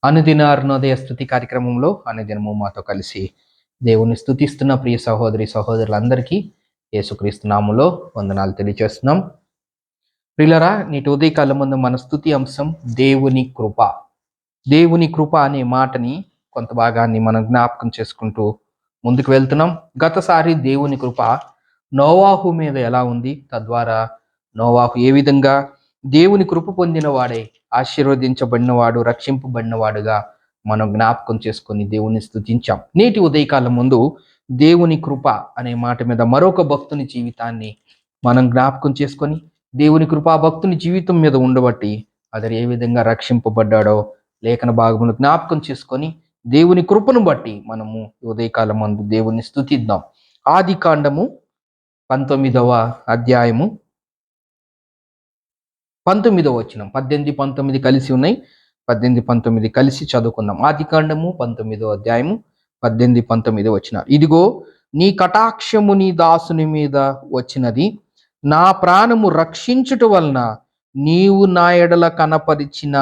అనుదిన అరుణోదయ స్తుతి కార్యక్రమంలో అనుదినము మాతో కలిసి దేవుని స్తుతిస్తున్న ప్రియ సహోదరి సహోదరులందరికీ యేసుక్రీస్తు నామములో వందనాలు తెలియజేస్తున్నాం. ప్రియులరా, నేటి ఉదయకాలం ముందు మన స్తుతి అంశం దేవుని కృప. దేవుని కృప అనే మాటని కొంత భాగాన్ని మనం జ్ఞాపకం చేసుకుంటూ ముందుకు వెళ్తున్నాం. గతసారి దేవుని కృప నోవాహు మీద ఎలా ఉంది, తద్వారా నోవాహు ఏ విధంగా దేవుని కృప పొందిన వాడే, ఆశీర్వదించబడినవాడు, రక్షింపబడినవాడుగా మనం జ్ఞాపకం చేసుకొని దేవుని స్తుతించాం. నేటి ఉదయకాలం ముందు దేవుని కృప అనే మాట మీద మరొక భక్తుని జీవితాన్ని మనం జ్ఞాపకం చేసుకొని దేవుని కృప భక్తుని జీవితం మీద ఉండబట్టి అతడు ఏ విధంగా రక్షింపబడ్డాడో లేఖన భాగమును జ్ఞాపకం చేసుకొని దేవుని కృపను బట్టి మనము ఉదయకాలం ముందు దేవుని స్తుతిద్దాం. ఆది కాండము 19వ అధ్యాయము 19వ వచనం. 18, 19 కలిసి ఉన్నాయి. 18, 19 కలిసి చదువుకుందాం. ఆది కాండము 19వ అధ్యాయము 18, 19 వచనాలు. ఇదిగో, నీ కటాక్షము నీ దాసుని మీద వచ్చినది, నా ప్రాణము రక్షించుట వలన నీవు నా ఎడల కనపరిచిన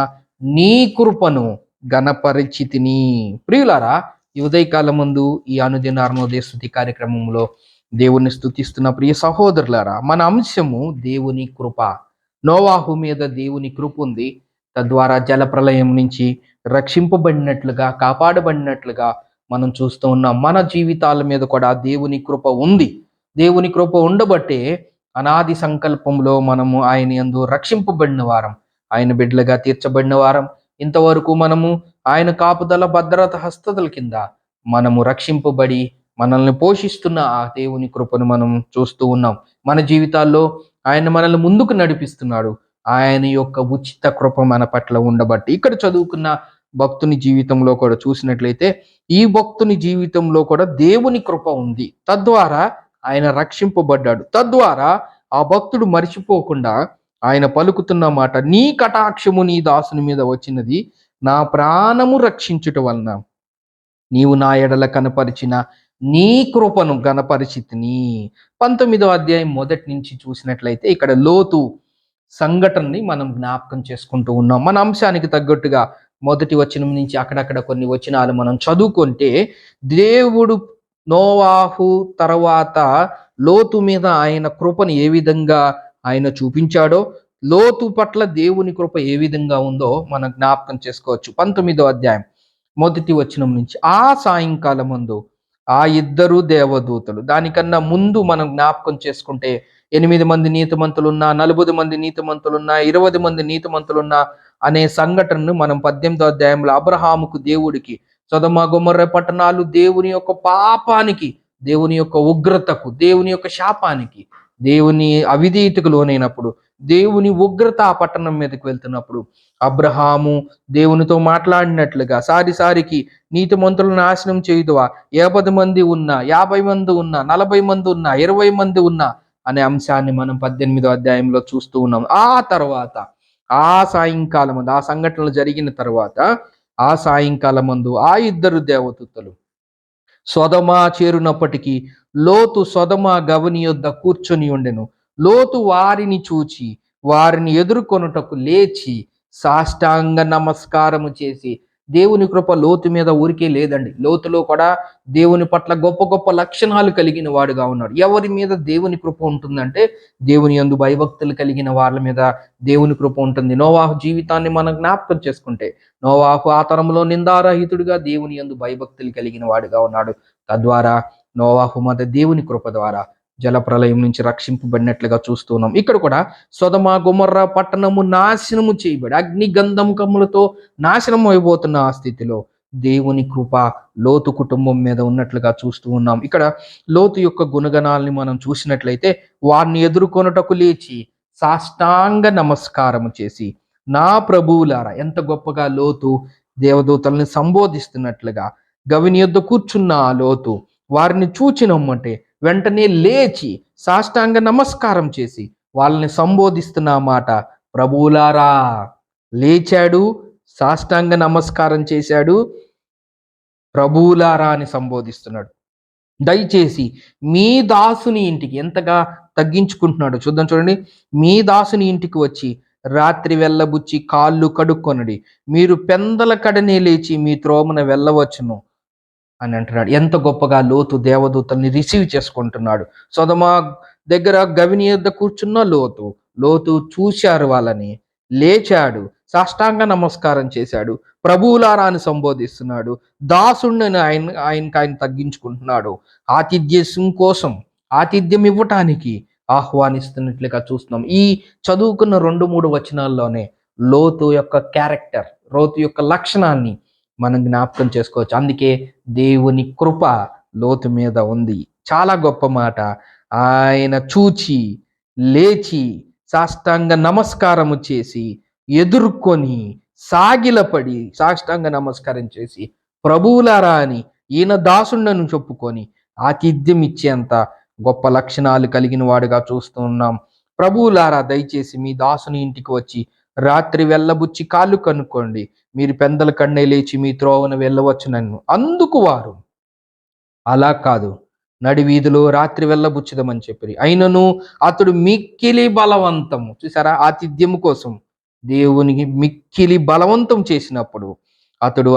నీ కృపను గణపరిచితిని. ప్రియులారా, ఈ ఉదయకాలం ముందు ఈ అనుదిన అరుణోదయ స్తుతి కార్యక్రమంలో దేవుని స్తుతిస్తున్న ప్రియ సహోదరులారా, మన అంశము దేవుని కృప. నోవాహు మీద దేవుని కృప ఉంది. తద్వారా జలప్రలయం నుంచి రక్షింపబడినట్లుగా, కాపాడబడినట్లుగా మనం చూస్తూ ఉన్నాం. మన జీవితాల మీద కూడా దేవుని కృప ఉంది. దేవుని కృప ఉండబట్టే అనాది సంకల్పంలో మనము ఆయన యందు రక్షింపబడిన వారం, ఆయన బిడ్డలుగా తీర్చబడిన వారం. ఇంతవరకు మనము ఆయన కాపుదల, భద్రత హస్తల కింద మనము రక్షింపబడి మనల్ని పోషిస్తున్న ఆ దేవుని కృపను మనం చూస్తూ ఉన్నాం. మన జీవితాల్లో ఆయన మనల్ని ముందుకు నడిపిస్తున్నాడు. ఆయన యొక్క ఉచిత కృప మన పట్ల ఉండబట్టి ఇక్కడ చదువుకున్న భక్తుని జీవితంలో కూడా చూసినట్లయితే ఈ భక్తుని జీవితంలో కూడా దేవుని కృప ఉంది. తద్వారా ఆయన రక్షింపబడ్డాడు. తద్వారా ఆ భక్తుడు మరిచిపోకుండా ఆయన పలుకుతున్న మాట, నీ కటాక్షము నీ దాసుని మీద వచ్చినది, నా ప్రాణము రక్షించుట వలన నీవు నా ఎడల కనపరిచిన నీ కృపను గణపరిచితిని. 19వ అధ్యాయం మొదటి నుంచి చూసినట్లయితే ఇక్కడ లోతు సంఘటనని మనం జ్ఞాపకం చేసుకుంటూ ఉన్నాం. మన అంశానికి తగ్గట్టుగా మొదటి వచనం నుంచి అక్కడక్కడ కొన్ని వచనాలు మనం చదువుకుంటే, దేవుడు నోవాహు తర్వాత లోతు మీద ఆయన కృపను ఏ విధంగా ఆయన చూపించాడో, లోతు పట్ల దేవుని కృప ఏ విధంగా ఉందో మనం జ్ఞాపకం చేసుకోవచ్చు. 19వ అధ్యాయం మొదటి వచనం నుంచి, ఆ సాయంకాలం ముందు ఆ ఇద్దరు దేవదూతలు, దానికన్నా ముందు మనం జ్ఞాపకం చేసుకుంటే 8 మంది నీతిమంతులున్నా, 40 మంది నీతిమంతులున్నా, 20 మంది నీతిమంతులున్నా అనే సంఘటనను మనం 18వ అధ్యాయంలో అబ్రహాముకు, దేవుడికి, సొదొమ గొమొర్రా పట్టణాలు దేవుని యొక్క పాపానికి, దేవుని యొక్క ఉగ్రతకు, దేవుని యొక్క శాపానికి, దేవుని అవిధేయతకు లోనైనప్పుడు, దేవుని ఉగ్రత ఆ పట్టణం మీదకి వెళ్తున్నప్పుడు అబ్రహాము దేవునితో మాట్లాడినట్లుగా, సారికి నీతిమంతులను నాశనం చేయుదువా, 50 మంది ఉన్నా, 50 మంది ఉన్నా, 40 మంది ఉన్నా, 20 మంది ఉన్నా అనే అంశాన్ని మనం 18వ అధ్యాయంలో చూస్తూ ఉన్నాం. ఆ తర్వాత ఆ సాయంకాలం ముందు, ఆ సంఘటనలు జరిగిన తర్వాత ఆ సాయంకాలం ముందు ఆ ఇద్దరు దేవదూతలు సొదొమ చేరునప్పటికీ లోతు సొదొమ గవని యొద్ద కూర్చొని ఉండెను. లోతు వారిని చూచి వారిని ఎదుర్కొనుటకు లేచి సాష్టాంగ నమస్కారము చేసి, దేవుని కృప లోతు మీద ఊరికే లేదండి. లోతులో కూడా దేవుని పట్ల గొప్ప గొప్ప లక్షణాలు కలిగిన వాడుగా ఉన్నాడు. ఎవరి మీద దేవుని కృప ఉంటుందంటే దేవుని యందు భయభక్తులు కలిగిన వాళ్ళ మీద దేవుని కృప ఉంటుంది. నోవాహు జీవితాన్ని మనం జ్ఞాపకం చేసుకుంటే, నోవాహు ఆ తరంలో నిందారహితుడిగా దేవుని యందు భయభక్తులు కలిగిన వాడుగా ఉన్నాడు. తద్వారా నోవాహు మీద దేవుని కృప ద్వారా జలప్రలయం నుంచి రక్షింపబడినట్లుగా చూస్తున్నాం. ఇక్కడ కూడా సొదొమ గొమొర్రా పట్టణము నాశనము చేయబడి అగ్ని గంధకములతో నాశనం అయిపోతున్న ఆ స్థితిలో దేవుని కృప లోతు కుటుంబం మీద ఉన్నట్లుగా చూస్తూ ఉన్నాం. ఇక్కడ లోతు యొక్క గుణగణాలని మనం చూసినట్లయితే, వారిని ఎదుర్కొనుటకు లేచి సాష్టాంగ నమస్కారము చేసి, నా ప్రభువులారా, ఎంత గొప్పగా లోతు దేవదూతల్ని సంబోధిస్తున్నట్లుగా, గవిని యొద్ద కూర్చున్న ఆ లోతు వారిని చూచినమ్మంటే వెంటనే లేచి సాష్టాంగ నమస్కారం చేసి వాళ్ళని సంబోధిస్తున్న మాట, ప్రభువులారా. లేచాడు, సాష్టాంగ నమస్కారం చేశాడు, ప్రభువులారా అని సంబోధిస్తున్నాడు. దయచేసి మీ దాసుని ఇంటికి, ఎంతగా తగ్గించుకుంటున్నాడు చూద్దాం. చూడండి, మీ దాసుని ఇంటికి వచ్చి రాత్రి వెళ్ళబుచ్చి కాళ్ళు కడుక్కొనడి, మీరు పెందల కడనే లేచి మీ త్రోమన వెళ్ళవచ్చును అని అంటున్నాడు. ఎంత గొప్పగా లోతు దేవదూతల్ని రిసీవ్ చేసుకుంటున్నాడు. సొదొమ దగ్గర గవిని యొద్ద కూర్చున్న లోతు చూశారు వాళ్ళని, లేచాడు, సాష్టాంగ నమస్కారం చేశాడు, ప్రభువులారా అని సంబోధిస్తున్నాడు. దాసుడిని ఆయన తగ్గించుకుంటున్నాడు. ఆతిథ్యం కోసం, ఆతిథ్యం ఇవ్వటానికి ఆహ్వానిస్తున్నట్లుగా చూస్తున్నాం. ఈ చదువుకున్న 2-3 వచనాల్లోనే లోతు యొక్క క్యారెక్టర్, లోతు యొక్క లక్షణాన్ని మనం జ్ఞాపకం చేసుకోవచ్చు. అందుకే దేవుని కృప లోతు మీద ఉంది. చాలా గొప్ప మాట. ఆయన చూచి, లేచి, సాష్టాంగ నమస్కారము చేసి, ఎదుర్కొని, సాగిలపడి సాష్టాంగ నమస్కారం చేసి, ప్రభువులారా అని ఈయన దాసుండను చెప్పుకొని ఆతిథ్యం ఇచ్చేంత గొప్ప లక్షణాలు కలిగిన వాడుగా చూస్తూ ఉన్నాం. ప్రభువులారా దయచేసి మీ దాసుని ఇంటికి వచ్చి రాత్రి వెళ్ళబుచ్చి కాళ్ళు కనుక్కోండి, మీరు పెందల కన్నే లేచి మీ త్రోవన వెళ్ళవచ్చు నన్ను. అందుకు వారు అలా కాదు, నడి వీధిలో రాత్రి వెళ్ళబుచ్చుదామని చెప్పి అయినను అతడు మిక్కిలి బలవంతము, చూసారా, ఆతిథ్యము కోసం దేవునికి మిక్కిలి బలవంతం చేసినప్పుడు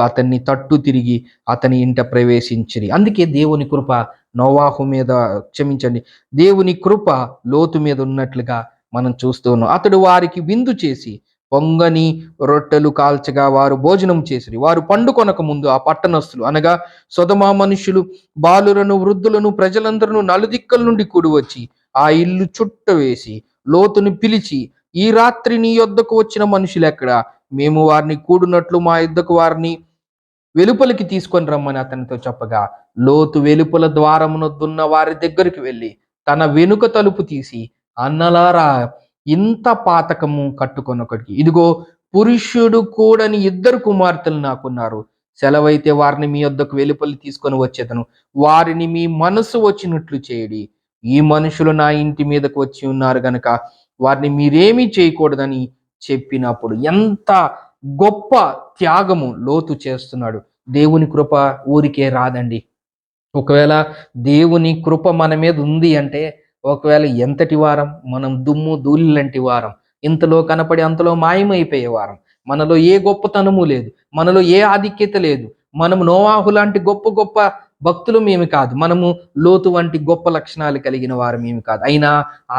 అతన్ని తట్టు తిరిగి అతని ఇంట ప్రవేశించిరి. అందుకే దేవుని కృప నోవాహు మీద, క్షమించండి, దేవుని కృప లోతు మీద ఉన్నట్లుగా మనం చూస్తూ ఉన్నాం. అతడు వారికి విందు చేసి పొంగని రొట్టెలు కాల్చగా వారు భోజనం చేసిరి. వారు పండుకొనక ముందు ఆ పట్టణస్థులు అనగా సొదొమ మనుషులు, బాలులను, వృద్ధులను, ప్రజలందరూ నలుదిక్కల నుండి కూడి వచ్చి ఆ ఇల్లు చుట్ట వేసి లోతుని పిలిచి, ఈ రాత్రి నీ యొద్దకు వచ్చిన మనుషులు ఎక్కడ? మేము వారిని కూడినట్లు మా యొద్దకు వారిని వెలుపలికి తీసుకొని రమ్మని అతనితో చెప్పగా, లోతు వెలుపల ద్వారమునొద్దున్న వారి దగ్గరికి వెళ్ళి తన వెనుక తలుపు తీసి, అన్నలారా, ఇంత పాతకము కట్టుకొనొకటికి, ఇదిగో పురుషుడు కూడని 2 కుమార్తెలు నాకున్నారు. సెలవైతే వారిని మీ యొద్దకు వెలుపలి తీసుకొని వచ్చేదను. వారిని మీ మనసు వచ్చినట్లు చేయడి. ఈ మనుషులు నా ఇంటి మీదకు వచ్చి ఉన్నారు గనుక వారిని మీరేమీ చేయకూడదని చెప్పినప్పుడు ఎంత గొప్ప త్యాగము లోతు చేస్తున్నాడు. దేవుని కృప ఊరికే రాదండి. ఒకవేళ దేవుని కృప మన మీద ఉంది అంటే, ఒకవేళ ఎంతటి వారం, మనం దుమ్ము ధూళి లాంటి వారం, ఇంతలో కనపడి అంతలో మాయమైపోయే వారం. మనలో ఏ గొప్పతనము లేదు, మనలో ఏ ఆధిక్యత లేదు. మనము నోవాహు లాంటి గొప్ప గొప్ప భక్తులు మేము కాదు, మనము లోతు వంటి గొప్ప లక్షణాలు కలిగిన వారు మేము కాదు. అయినా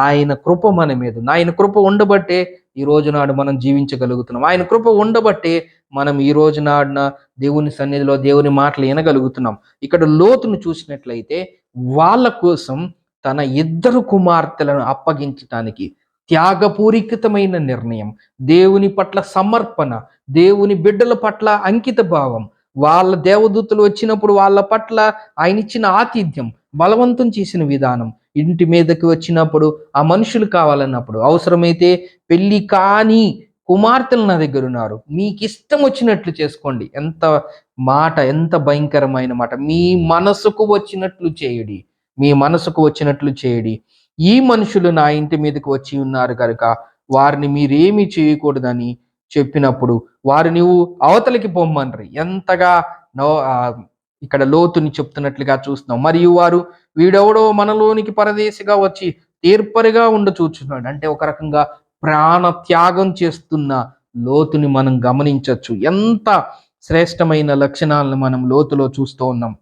ఆయన కృప మన మీద ఉంది. ఆయన కృప ఉండబట్టే ఈ రోజు నాడు మనం జీవించగలుగుతున్నాం. ఆయన కృప ఉండబట్టే మనం ఈ రోజు నాడున దేవుని సన్నిధిలో దేవుని మాటలు వినగలుగుతున్నాం. ఇక్కడ లోతును చూసినట్లయితే వాళ్ళ కోసం తన 2 కుమార్తెలను అప్పగించటానికి త్యాగపూరితమైన నిర్ణయం, దేవుని పట్ల సమర్పణ, దేవుని బిడ్డల పట్ల అంకిత భావం, వాళ్ళ దేవదూతలు వచ్చినప్పుడు వాళ్ళ పట్ల ఆయన ఇచ్చిన ఆతిథ్యం, బలవంతం చేసిన విధానం, ఇంటి మీదకి వచ్చినప్పుడు ఆ మనుషులు కావాలన్నప్పుడు, అవసరమైతే పెళ్లి కాని కుమార్తెలు నా దగ్గర ఉన్నారు, మీకు ఇష్టం వచ్చినట్లు చేసుకోండి. ఎంత మాట, ఎంత భయంకరమైన మాట. మీ మనసుకు వచ్చినట్లు చేయడి, మీ మనసుకు వచ్చినట్లు చేయడి. ఈ మనుషులు నా ఇంటి మీదకి వచ్చి ఉన్నారు కనుక వారిని మీరేమీ చేయకూడదని చెప్పినప్పుడు వారు నీవు అవతలికి పొమ్మన్రి. ఎంతగా ఇక్కడ లోతుని చెప్తున్నట్లుగా చూస్తున్నాం. మరియు వారు, వీడెవడో మనలోనికి పరదేశిగా వచ్చి తీర్పరిగా చూచున్నాడు అంటే ఒక రకంగా ప్రాణ త్యాగం చేస్తున్న లోతుని మనం గమనించవచ్చు. ఎంత శ్రేష్టమైన లక్షణాలను మనం లోతులో చూస్తూ ఉన్నాం.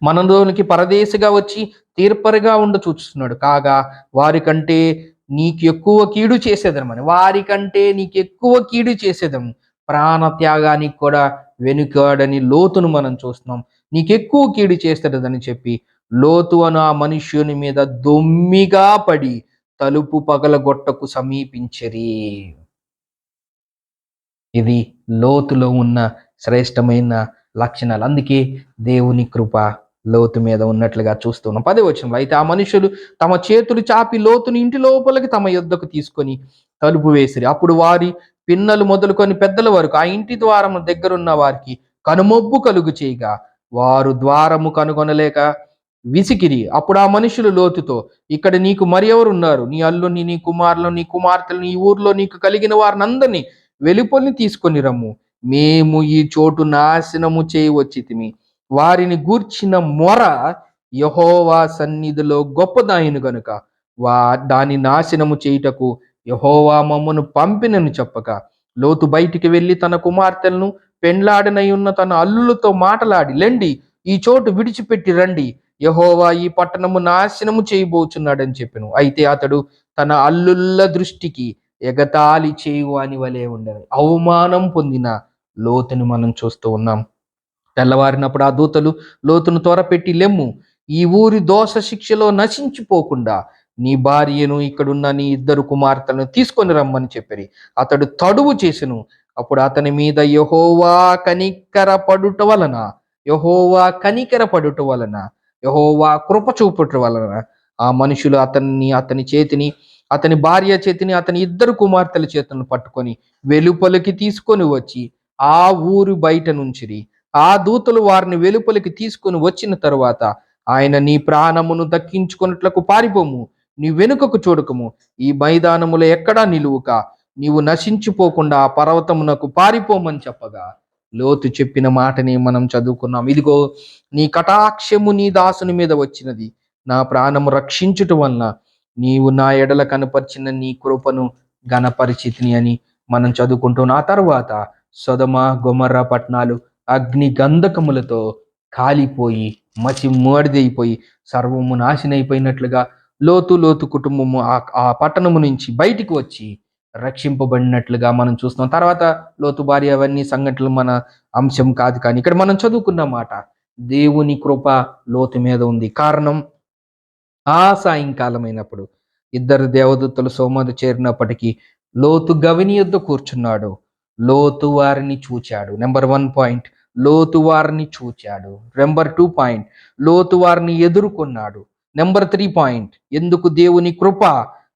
మనలోనికి పరదేశిగా వచ్చి తీర్పరిగా చూస్తున్నాడు. కాగా వారికంటే నీకు ఎక్కువ కీడు చేసేదమని, వారికంటే నీకు ఎక్కువ కీడు చేసేదం, ప్రాణ త్యాగానికి కూడా వెనుకాడని లోతును మనం చూస్తున్నాం. నీకెక్కువ కీడు చేస్తాడని చెప్పి లోతు అను ఆ మనుష్యుని మీద దొమ్మిగా పడి తలుపు పగలగొట్టకు సమీపించరి. ఇది లోతులో ఉన్న శ్రేష్టమైన లక్షణాలు. అందుకే దేవుని కృప లోతు మీద ఉన్నట్లుగా చూస్తున్నాం. 10వ వచనంలో, అయితే ఆ మనుషులు తమ చేతులు చాపి లోతుని ఇంటి లోపలికి తమ యొద్దకు తీసుకొని తలుపు వేసిరి. అప్పుడు వారి పిన్నలు మొదలుకొని పెద్దల వరకు ఆ ఇంటి ద్వారము దగ్గరున్న వారికి కనుమొబ్బు కలుగు చేయగా వారు ద్వారము కనుగొనలేక విసికిరి. అప్పుడు ఆ మనుషులు లోతుతో, ఇక్కడ నీకు మరి ఎవరు ఉన్నారు? నీ అల్లుని, నీ కుమారులు, నీ కుమార్తెలు, నీ ఊర్లో నీకు కలిగిన వారిని అందరినీ వెలుపలిని తీసుకొని రమ్ము. మేము ఈ చోటు నాశనము చేయవచ్చితిమి. వారిని గూర్చిన మొర యెహోవా సన్నిధిలో గొప్పదాయను గనుక దాని నాశనము చేయుటకు యెహోవా మమ్మను పంపినని చెప్పక లోతు బయటికి వెళ్ళి తన కుమార్తెలను పెండ్లాడనై ఉన్న తన అల్లులతో మాటలాడి, లెండి ఈ చోటు విడిచిపెట్టి రండి, యెహోవా ఈ పట్టణము నాశనము చేయబోచున్నాడని చెప్పెను. అయితే అతడు తన అల్లుళ్ళ దృష్టికి ఎగతాళి చేయువాని వలె ఉండెను. అవమానం పొందిన లోతుని మనం చూస్తూ ఉన్నాం. తెల్లవారినప్పుడు ఆ దూతలు లోతును త్వరపెట్టి, లెమ్ము, ఈ ఊరి దోష శిక్షలో నశించిపోకుండా నీ భార్యను ఇక్కడున్న నీ 2 కుమార్తెలను తీసుకొని రమ్మని చెప్పిరి. అతడు తడువు చేసెను. అప్పుడు అతని మీద యెహోవా కృప చూపుట వలన ఆ మనుషులు అతని చేతిని, అతని భార్య చేతిని, అతని 2 కుమార్తెల చేతులను పట్టుకొని వెలుపలికి తీసుకొని వచ్చి ఆ ఊరు బయట నుంచిరి. ఆ దూతలు వారిని వెలుపలికి తీసుకొని వచ్చిన తరువాత ఆయన, నీ ప్రాణమును దక్కించుకొనుటకు పారిపోము, నీ వెనుకకు చూడకము, ఈ మైదానములో ఎక్కడా నిలువుక, నీవు నశించిపోకుండా ఆ పర్వతమునకు పారిపోమని చెప్పగా లోతు చెప్పిన మాటని మనం చదువుకున్నాం. ఇదిగో నీ కటాక్షము నీ దాసుని మీద వచ్చినది, నా ప్రాణము రక్షించుట వలన నీవు నా ఎడల కనపరిచిన నీ కృపను గణపరిచితిని అని మనం చదువుకుంటున్నాం. ఆ తర్వాత సొదొమ గొమొర్రా పట్టణాలు అగ్ని గంధకములతో కాలిపోయి మసి మోడిదైపోయి సర్వము నాశనైపోయినట్లుగా లోతు కుటుంబము ఆ పట్టణము నుంచి బయటికి వచ్చి రక్షింపబడినట్లుగా మనం చూస్తున్నాం. తర్వాత లోతు భార్య అవన్నీ సంఘటనలు మన అంశం కాదు. కానీ ఇక్కడ మనం చదువుకున్న మాట, దేవుని కృప లోతు మీద ఉంది. కారణం, ఆ సాయంకాలమైనప్పుడు 2 దేవదూతలు సోమరు చేరినప్పటికీ లోతు గవిని యొద్ద కూర్చున్నాడు. లోతు వారిని చూచాడు. నెంబర్ 1 పాయింట్, లోతు వారిని చూచాడు. నెంబర్ 2 పాయింట్, లోతు వారిని ఎదుర్కొన్నాడు. నెంబర్ 3 పాయింట్, ఎందుకు దేవుని కృప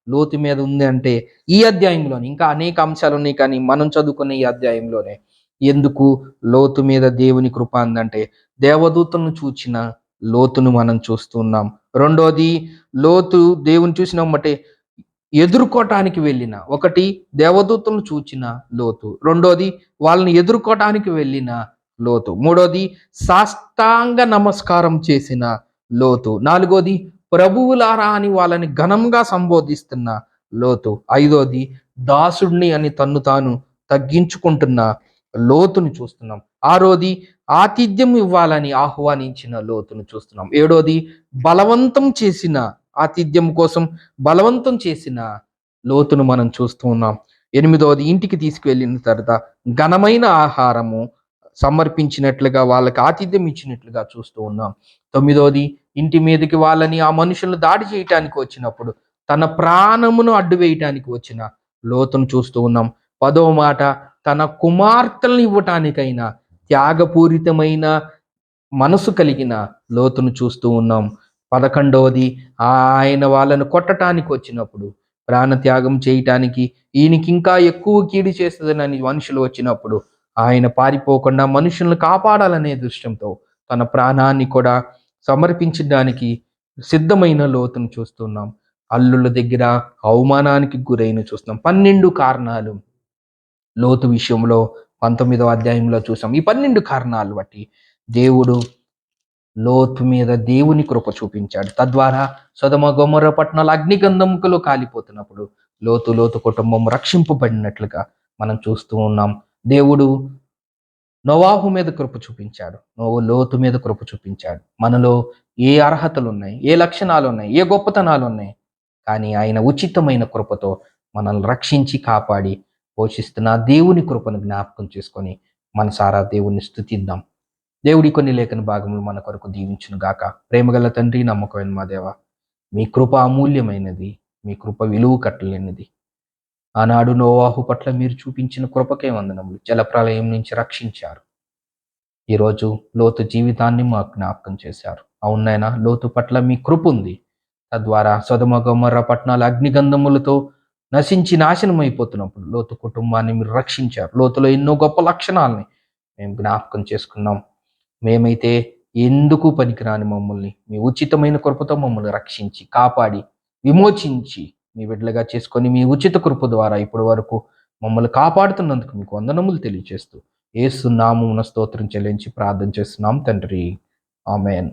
లోతు మీద ఉంది అంటే, ఈ అధ్యాయంలోనే ఇంకా అనేక అంశాలు ఉన్నాయి, కానీ మనం చదువుకున్న ఈ అధ్యాయంలోనే ఎందుకు లోతు మీద దేవుని కృప ఉందంటే, దేవదూతలను చూచిన లోతును మనం చూస్తున్నాం. రెండోది, లోతు దేవుని చూసినమ్మటే ఎదుర్కోటానికి వెళ్ళిన, ఒకటి దేవదూతలను చూచిన లోతు, రెండోది వాళ్ళని ఎదుర్కోటానికి వెళ్ళిన లోతు, మూడోది సాష్టాంగ నమస్కారం చేసిన లోతు, నాలుగోది ప్రభువులారా అని వాళ్ళని ఘనంగా సంబోధిస్తున్న లోతు, ఐదోది దాసుడిని అని తన్ను తాను తగ్గించుకుంటున్న లోతుని చూస్తున్నాం. ఆరోది ఆతిథ్యం ఇవ్వాలని ఆహ్వానించిన లోతును చూస్తున్నాం. ఏడోది బలవంతం చేసిన, ఆతిథ్యం కోసం బలవంతం చేసిన లోతును మనం చూస్తూ ఉన్నాం. ఎనిమిదవది ఇంటికి తీసుకువెళ్ళిన తర్వాత ఘనమైన ఆహారము సమర్పించినట్లుగా వాళ్ళకి ఆతిథ్యం ఇచ్చినట్లుగా చూస్తూ ఉన్నాం. తొమ్మిదవది ఇంటి మీదకి వాళ్ళని, ఆ మనుషులను దాడి చేయటానికి వచ్చినప్పుడు తన ప్రాణమును అడ్డు వేయటానికి వచ్చిన లోతును చూస్తూ ఉన్నాం. 10వ మాట, తన కుమార్తెలను ఇవ్వటానికైనా త్యాగపూరితమైన మనసు కలిగిన లోతును చూస్తూ ఉన్నాం. 11వది, ఆయన వాళ్ళను కొట్టడానికి వచ్చినప్పుడు, ప్రాణత్యాగం చేయటానికి ఈయనకి ఇంకా ఎక్కువ కీడు చేస్తుందని మనుషులు వచ్చినప్పుడు ఆయన పారిపోకుండా మనుషులను కాపాడాలనే దృష్టంతో తన ప్రాణాన్ని కూడా సమర్పించడానికి సిద్ధమైన లోతును చూస్తున్నాం. అల్లుల దగ్గర అవమానానికి గురైన చూస్తున్నాం. 12 కారణాలు లోతు విషయంలో 19వ అధ్యాయంలో చూసాం. ఈ 12 కారణాలు బట్టి దేవుడు లోతు మీద దేవుని కృప చూపించాడు. తద్వారా సొదొమ గొమొర్రా పట్టణాలు అగ్నిగంధముకలో కాలిపోతున్నప్పుడు లోతు కుటుంబం రక్షింపబడినట్లుగా మనం చూస్తూ ఉన్నాం. దేవుడు నోవాహు మీద కృప చూపించాడు, లోతు మీద కృప చూపించాడు. మనలో ఏ అర్హతలు ఉన్నాయి, ఏ లక్షణాలు ఉన్నాయి, ఏ గొప్పతనాలు ఉన్నాయి, కానీ ఆయన ఉచితమైన కృపతో మనల్ని రక్షించి కాపాడి పోషిస్తున్న దేవుని కృపను జ్ఞాపకం చేసుకొని మనసారా దేవుణ్ణి స్తుతిద్దాం. దేవుడి కొన్ని లేఖన భాగములు మన కొరకు దీవించును గాక. ప్రేమగల తండ్రి, నమ్మకమైన మా దేవ, మీ కృప అమూల్యమైనది, మీ కృప విలువ కట్టలేనిది. ఆనాడు నోవాహు పట్ల మీరు చూపించిన కృపకే వందనములు. జలప్రలయం నుంచి రక్షించారు. ఈరోజు లోతు జీవితాన్ని మాకు జ్ఞాపకం చేశారు. అవునైనా లోతు పట్ల మీ కృప ఉంది. తద్వారా సొదొమ గొమొర్రా పట్టణాలు అగ్నిగంధములతో నశించి నాశనం అయిపోతున్నప్పుడు లోతు కుటుంబాన్ని మీరు రక్షించారు. లోతులో ఎన్నో గొప్ప లక్షణాలని మేము జ్ఞాపకం చేసుకున్నాం. మేమైతే ఎందుకు పనికిరాని మమ్మల్ని మీ ఉచితమైన కృపతో మమ్మల్ని రక్షించి కాపాడి విమోచించి మీ బిడ్డలుగా చేసుకొని మీ ఉచిత కృప ద్వారా ఇప్పటి వరకు మమ్మల్ని కాపాడుతున్నందుకు మీకు వందనములు తెలియజేస్తూ యేసు నామమున స్తోత్రం చెల్లించి ప్రార్థన చేస్తున్నాం తండ్రి. ఆమేన్.